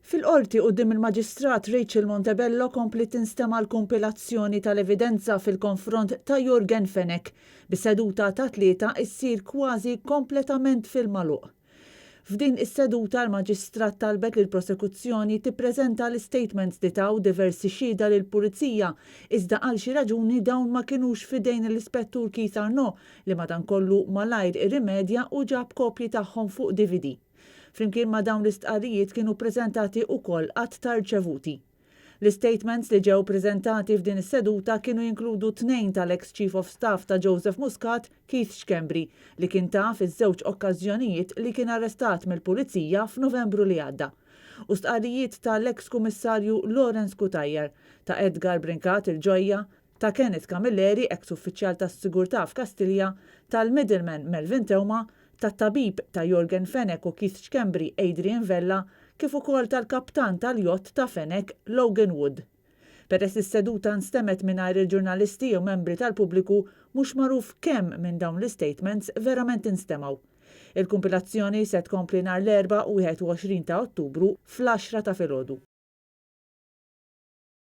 Fil-qorti quddiem il-Maġistrat Rachel Montebello kompli tinstema' l-kompilazzjoni tal-evidenza fil-konfront ta' Jurgen Fenech bis-seduta ta' tlieta issir kważi kompletament fil-magħluq. F'din is-seduta l-Maġistrat talbet lill prosekuzzjoni tippreżenta l-istatements li taw diversi xhieda lill-Pulizija iżda għal xi raġuni dawn ma kinux f'idejn l-Ispettur Keith Arnaud li madankollu malajr irrimedja u ġab kopji tagħhom fuq DVD. Flimkien ma' dawn l-istqarrijiet kienu ppreżentati wkoll qatt ta' rċevuti. L-istatements li ġew ppreżentati f'din is-seduta kienu jinkludu tnejn tal-ex Chief of Staff ta' Joseph Muscat, Keith Schembri, li kien taf iż-żewġ okkażjonijiet li kien arrestat mill-Pulizija f'Novembru li għadda. U stqarrijiet tal-ex Kummissarju Lawrence Cutajar, ta' Edgar Brincat il-Ġojja, ta' Kenneth Camilleri, ex uffiċjal tas-Sigurtà f'Kastilja, tal-middleman Melvin Teuma, tat-tabib ta' Jurgen Fenech u Keith Schembri Adrian Vella, kif ukoll tal-kaptan tal-jott ta' Fenech Logan Wood. Peress is-seduta nstemet mingħajr il-ġurnalisti u membri tal-pubbliku mhux magħruf kemm minn dawn l-istatements verament instemaw. Il-kumpilazzjoni se tkompli nhar l-Erbgħa u 21 ta' Ottubru fl-10 ta' filgħodu.